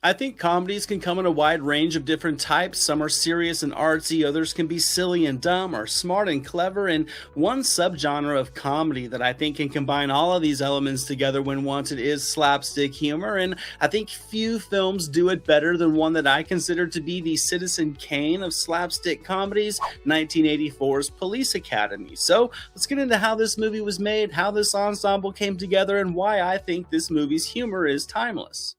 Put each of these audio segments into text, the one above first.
I think comedies can come in a wide range of different types. Some are serious and artsy, others can be silly and dumb, or smart and clever, and one subgenre of comedy that I think can combine all of these elements together when wanted is slapstick humor, and I think few films do it better than one that I consider to be the Citizen Kane of slapstick comedies, 1984's Police Academy. So let's get into how this movie was made, how this ensemble came together, and why I think this movie's humor is timeless.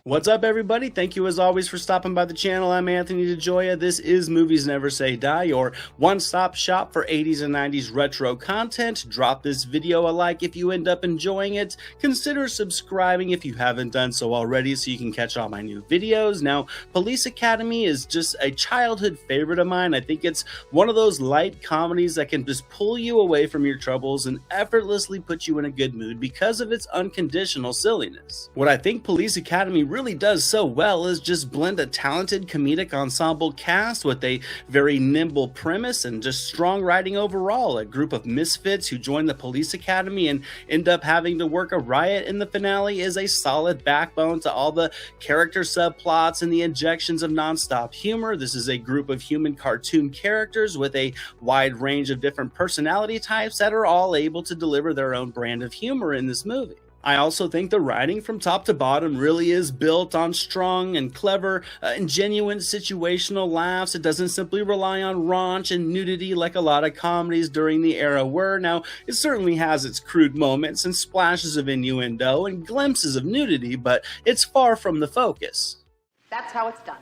What's up, everybody? Thank you as always for stopping by the channel. I'm Anthony DeJoya. This is Movies Never Say Die, your one-stop shop for 80s and 90s retro content. Drop this video a like if you end up enjoying it. Consider subscribing if you haven't done so already so you can catch all my new videos. Now, Police Academy is just a childhood favorite of mine. I think it's one of those light comedies that can just pull you away from your troubles and effortlessly put you in a good mood because of its unconditional silliness. What I think Police Academy really does so well is just blend a talented comedic ensemble cast with a very nimble premise and just strong writing overall. A group of misfits who join the police academy and end up having to work a riot in the finale is a solid backbone to all the character subplots and the injections of non-stop humor. This is a group of human cartoon characters with a wide range of different personality types that are all able to deliver their own brand of humor in this movie. I also think the writing from top to bottom really is built on strong and clever and genuine situational laughs. It doesn't simply rely on raunch and nudity like a lot of comedies during the era were. Now, it certainly has its crude moments and splashes of innuendo and glimpses of nudity, but it's far from the focus. That's how it's done.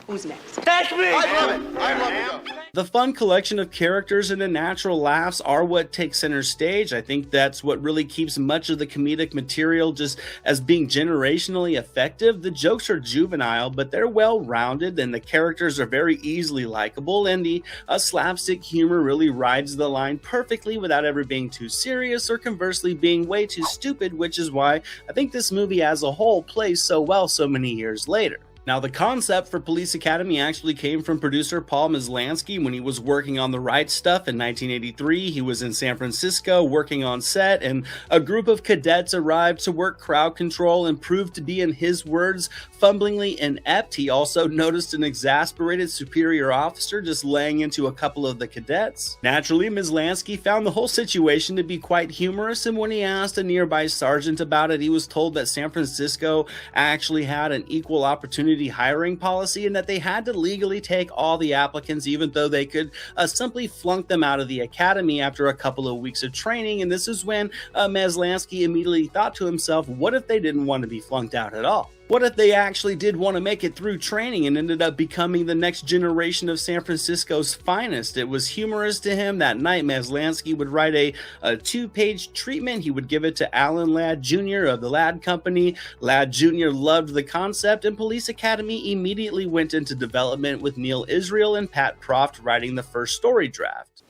Who's next? That's me! I love it. I love it. The fun collection of characters and the natural laughs are what takes center stage. I think that's what really keeps much of the comedic material just as being generationally effective. The jokes are juvenile, but they're well-rounded, and the characters are very easily likable, and the slapstick humor really rides the line perfectly without ever being too serious or conversely being way too stupid, which is why I think this movie as a whole plays so well so many years later. Now, the concept for Police Academy actually came from producer Paul Maslansky when he was working on The Right Stuff in 1983. He was in San Francisco working on set, and a group of cadets arrived to work crowd control and proved to be, in his words, fumblingly inept. He also noticed an exasperated superior officer just laying into a couple of the cadets. Naturally, Maslansky found the whole situation to be quite humorous, and when he asked a nearby sergeant about it, he was told that San Francisco actually had an equal opportunity hiring policy and that they had to legally take all the applicants even though they could simply flunk them out of the academy after a couple of weeks of training. And this is when Maslansky immediately thought to himself, what if they didn't want to be flunked out at all? What if they actually did want to make it through training and ended up becoming the next generation of San Francisco's finest? It was humorous to him. That night, Maslansky would write a 2-page treatment. He would give it to Alan Ladd Jr. of the Ladd Company. Ladd Jr. loved the concept, and Police Academy immediately went into development with Neil Israel and Pat Proft writing the first story draft.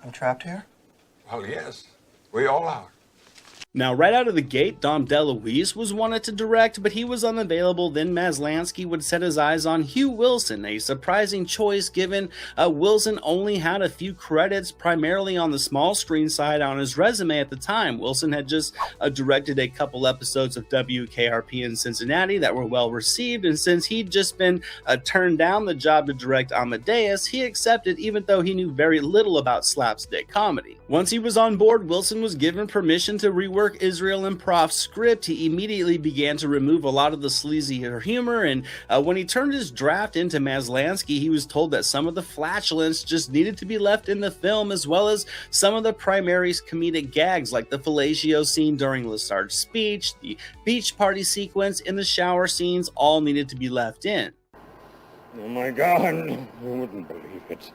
I'm trapped here? Well, yes. We all are. Now, right out of the gate, Dom DeLuise was wanted to direct, but he was unavailable. Then Maslansky would set his eyes on Hugh Wilson, a surprising choice given Wilson only had a few credits, primarily on the small screen side on his resume at the time. Wilson had just directed a couple episodes of WKRP in Cincinnati that were well received, and since he'd just been turned down the job to direct Amadeus, he accepted even though he knew very little about slapstick comedy. Once he was on board, Wilson was given permission to rework Israel and Proft's script. He immediately began to remove a lot of the sleazier humor, and when he turned his draft into Maslansky, he was told that some of the flatulence just needed to be left in the film, as well as some of the primary comedic gags like the fellatio scene during Lesarge's speech, the beach party sequence, and the shower scenes all needed to be left in. Oh my God, you wouldn't believe it.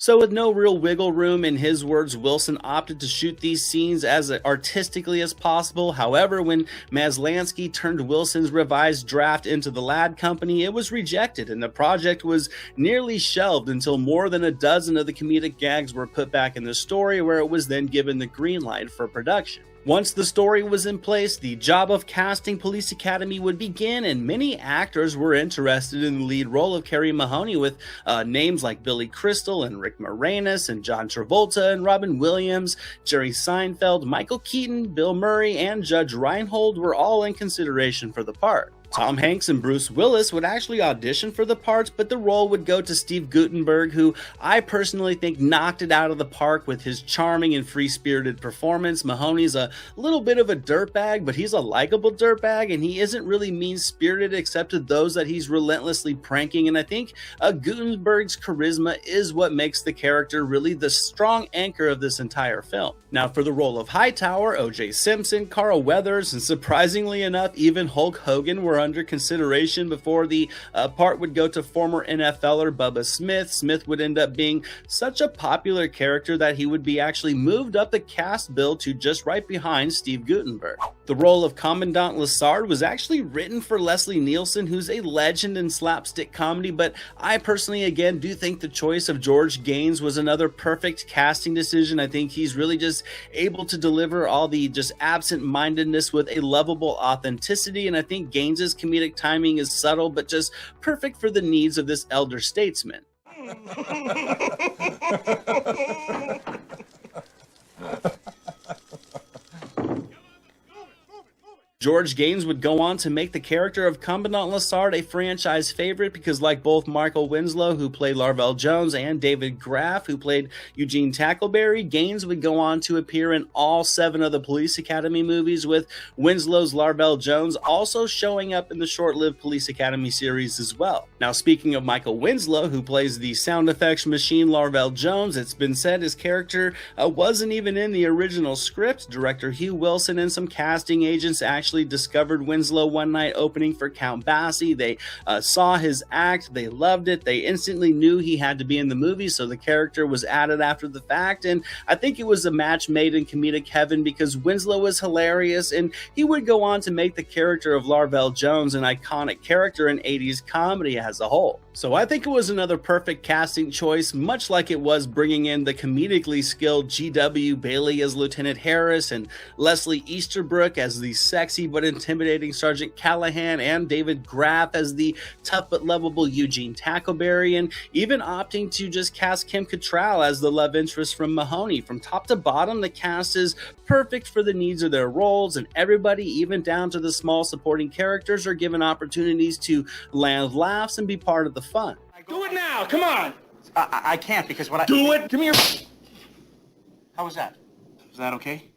So with no real wiggle room, in his words, Wilson opted to shoot these scenes as artistically as possible. However, when Maslansky turned Wilson's revised draft into the Ladd Company, it was rejected, and the project was nearly shelved until more than a dozen of the comedic gags were put back in the story, where it was then given the green light for production. Once the story was in place, the job of casting Police Academy would begin, and many actors were interested in the lead role of Carrie Mahoney, with names like Billy Crystal and Rick Moranis and John Travolta and Robin Williams, Jerry Seinfeld, Michael Keaton, Bill Murray, and Judge Reinhold were all in consideration for the part. Tom Hanks and Bruce Willis would actually audition for the parts, but the role would go to Steve Guttenberg, who I personally think knocked it out of the park with his charming and free-spirited performance. Mahoney's a little bit of a dirtbag, but he's a likable dirtbag, and he isn't really mean-spirited except to those that he's relentlessly pranking, and I think Guttenberg's charisma is what makes the character really the strong anchor of this entire film. Now, for the role of Hightower, O.J. Simpson, Carl Weathers, and surprisingly enough, even Hulk Hogan were under consideration before the part would go to former NFLer Bubba Smith. Smith would end up being such a popular character that he would be actually moved up the cast bill to just right behind Steve Guttenberg. The role of Commandant Lassard was actually written for Leslie Nielsen, who's a legend in slapstick comedy, but I personally, again, do think the choice of George Gaines was another perfect casting decision. I think he's really just able to deliver all the just absent-mindedness with a lovable authenticity, and I think Gaines's comedic timing is subtle but just perfect for the needs of this elder statesman. George Gaines would go on to make the character of Commandant Lassard a franchise favorite because, like both Michael Winslow, who played Larvell Jones, and David Graff, who played Eugene Tackleberry, Gaines would go on to appear in all 7 of the Police Academy movies, with Winslow's Larvell Jones also showing up in the short-lived Police Academy series as well. Now, speaking of Michael Winslow, who plays the sound effects machine Larvell Jones, it's been said his character wasn't even in the original script. Director Hugh Wilson and some casting agents actually discovered Winslow one night opening for Count Basie. They saw his act, they loved it, they instantly knew he had to be in the movie, so the character was added after the fact, and I think it was a match made in comedic heaven because Winslow was hilarious, and he would go on to make the character of Larvell Jones an iconic character in 80s comedy as a whole. So I think it was another perfect casting choice, much like it was bringing in the comedically skilled G.W. Bailey as Lieutenant Harris, and Leslie Easterbrook as the sexy but intimidating Sergeant Callahan, and David Graff as the tough but lovable Eugene Tackleberry, and even opting to just cast Kim Cattrall as the love interest from Mahoney. From top to bottom, the cast is perfect for the needs of their roles, and everybody, even down to the small supporting characters, are given opportunities to land laughs and be part of the fun. Do it now, come on! I can't because when I... Do it! Give me your... How was that? Is that okay?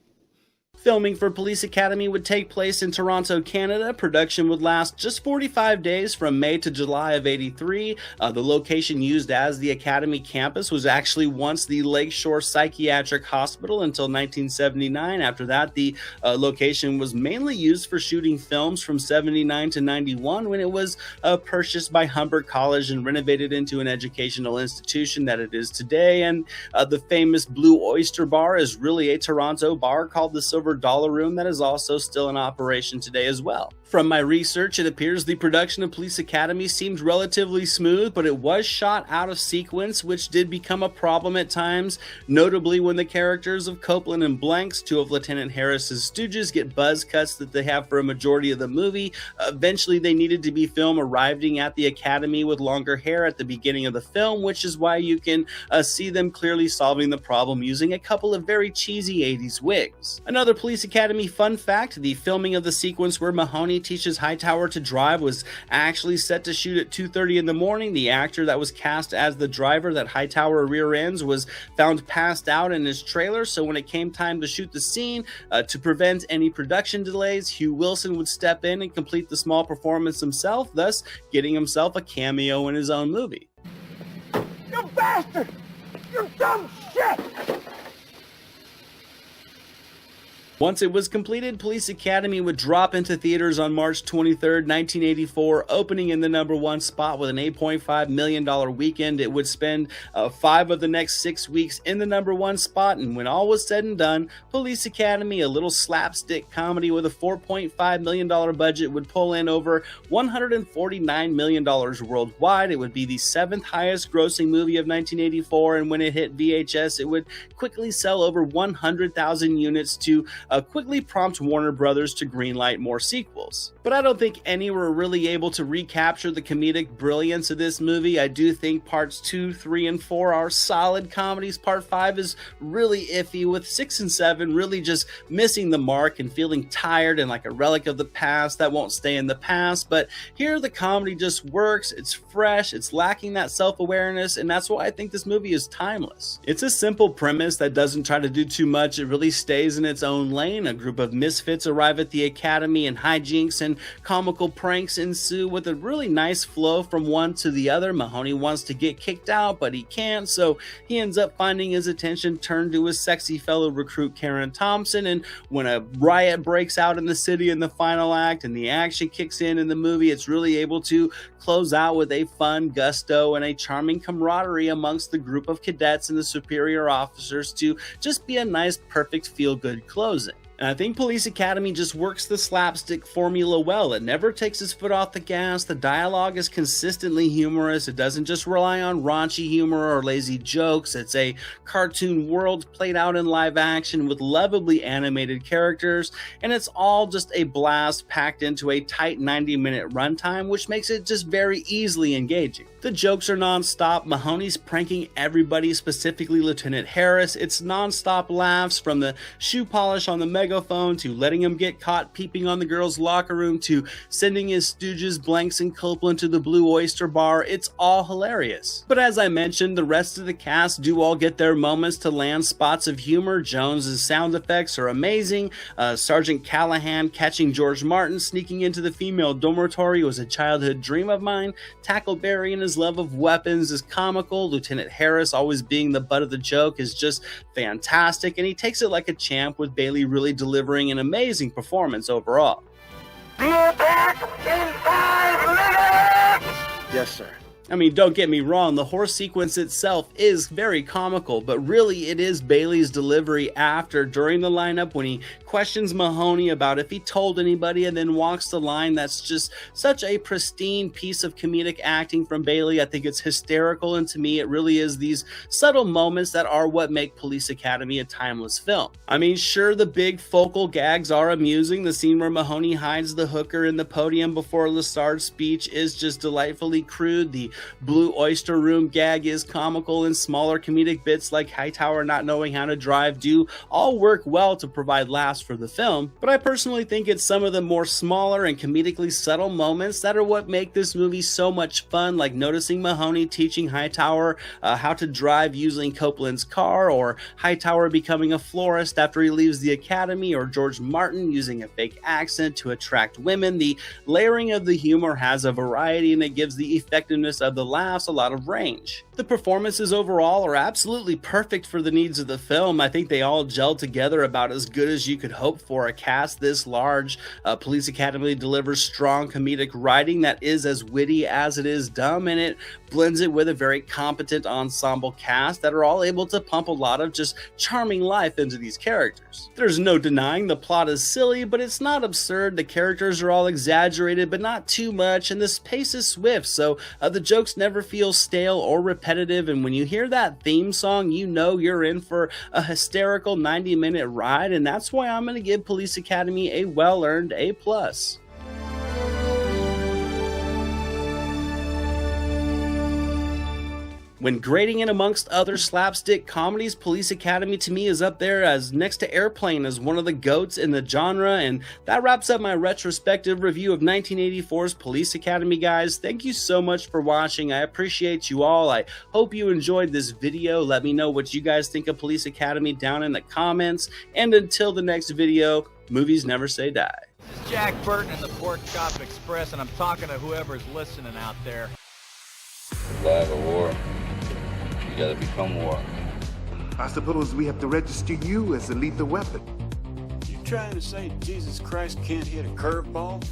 Filming for Police Academy would take place in Toronto, Canada. Production would last just 45 days from May to July of '83. The location used as the Academy campus was actually once the Lakeshore Psychiatric Hospital until 1979. After that, the location was mainly used for shooting films from 79 to 91 when it was purchased by Humber College and renovated into an educational institution that it is today. And the famous Blue Oyster Bar is really a Toronto bar called the Silver Dollar Room that is also still in operation today as well. From my research, it appears the production of Police Academy seemed relatively smooth, but it was shot out of sequence, which did become a problem at times, notably when the characters of Copeland and Blanks, 2 of Lieutenant Harris's stooges, get buzz cuts that they have for a majority of the movie. Eventually, they needed to be filmed arriving at the Academy with longer hair at the beginning of the film, which is why you can see them clearly solving the problem using a couple of very cheesy 80s wigs. Another Police Academy fun fact, the filming of the sequence where Mahoney teaches Hightower to drive was actually set to shoot at 2:30 in the morning. The actor that was cast as the driver that Hightower rear ends was found passed out in his trailer, so when it came time to shoot the scene, to prevent any production delays, Hugh Wilson would step in and complete the small performance himself, thus getting himself a cameo in his own movie. You bastard! You dumb shit! Once it was completed, Police Academy would drop into theaters on March 23rd, 1984, opening in the #1 spot with an $8.5 million weekend. It would spend 5 of the next 6 weeks in the #1 spot, and when all was said and done, Police Academy, a little slapstick comedy with a $4.5 million budget, would pull in over $149 million worldwide. It would be the 7th highest grossing movie of 1984, and when it hit VHS, it would quickly sell over 100,000 units to quickly prompt Warner Brothers to greenlight more sequels. But I don't think any were really able to recapture the comedic brilliance of this movie. I do think parts 2, 3, and 4 are solid comedies. Part 5 is really iffy, with 6 and 7 really just missing the mark and feeling tired and like a relic of the past that won't stay in the past. But here the comedy just works, it's fresh, it's lacking that self-awareness, and that's why I think this movie is timeless. It's a simple premise that doesn't try to do too much. It really stays in its own lane. A group of misfits arrive at the academy, and hijinks and comical pranks ensue with a really nice flow from one to the other. Mahoney wants to get kicked out, but he can't, so he ends up finding his attention turned to his sexy fellow recruit Karen Thompson. And when a riot breaks out in the city in the final act and the action kicks in the movie, it's really able to close out with a fun gusto and a charming camaraderie amongst the group of cadets and the superior officers to just be a nice, perfect, feel-good closing. And I think Police Academy just works the slapstick formula well. It never takes its foot off the gas. The dialogue is consistently humorous. It doesn't just rely on raunchy humor or lazy jokes. It's a cartoon world played out in live action with lovably animated characters, and it's all just a blast packed into a tight 90-minute runtime, which makes it just very easily engaging. The jokes are non-stop. Mahoney's pranking everybody, specifically Lieutenant Harris. It's non-stop laughs, from the shoe polish on the megaphone to letting him get caught peeping on the girls' locker room to sending his stooges Blanks and Copeland to the Blue Oyster Bar. It's all hilarious. But as I mentioned, the rest of the cast do all get their moments to land spots of humor. Jones's sound effects are amazing. Sergeant Callahan catching George Martin sneaking into the female dormitory was a childhood dream of mine. Tackleberry and his love of weapons is comical. Lieutenant Harris always being the butt of the joke is just fantastic, and he takes it like a champ, with Bailey really delivering an amazing performance overall. Be back in 5 minutes! Yes, sir. I mean, don't get me wrong, the horse sequence itself is very comical, but really it is Bailey's delivery during the lineup when he questions Mahoney about if he told anybody and then walks the line. That's just such a pristine piece of comedic acting from Bailey. I think it's hysterical, and to me it really is these subtle moments that are what make Police Academy a timeless film. I mean, sure, the big focal gags are amusing. The scene where Mahoney hides the hooker in the podium before Lessard's speech is just delightfully crude. The Blue Oyster Room gag is comical, and smaller comedic bits like Hightower not knowing how to drive do all work well to provide laughs for the film. But I personally think it's some of the more smaller and comedically subtle moments that are what make this movie so much fun, like noticing Mahoney teaching Hightower how to drive using Copeland's car, or Hightower becoming a florist after he leaves the academy, or George Martin using a fake accent to attract women. The layering of the humor has a variety, and it gives the effectiveness of the laughs a lot of range. The performances overall are absolutely perfect for the needs of the film. I think they all gel together about as good as you could hope for a cast this large. Police Academy delivers strong comedic writing that is as witty as it is dumb, and it blends it with a very competent ensemble cast that are all able to pump a lot of just charming life into these characters. There's no denying the plot is silly, but it's not absurd. The characters are all exaggerated, but not too much, and the pace is swift, so the jokes never feel stale or repetitive, and when you hear that theme song, you know you're in for a hysterical 90-minute ride, and that's why I'm going to give Police Academy a well-earned A+. When grading it amongst other slapstick comedies, Police Academy to me is up there as next to Airplane as one of the GOATs in the genre. And that wraps up my retrospective review of 1984's Police Academy, guys. Thank you so much for watching. I appreciate you all. I hope you enjoyed this video. Let me know what you guys think of Police Academy down in the comments. And until the next video, movies never say die. This is Jack Burton in the Pork Chop Express, and I'm talking to whoever's listening out there. Flag of war. You gotta become war. I suppose we have to register you as a lethal weapon. You trying to say Jesus Christ can't hit a curveball?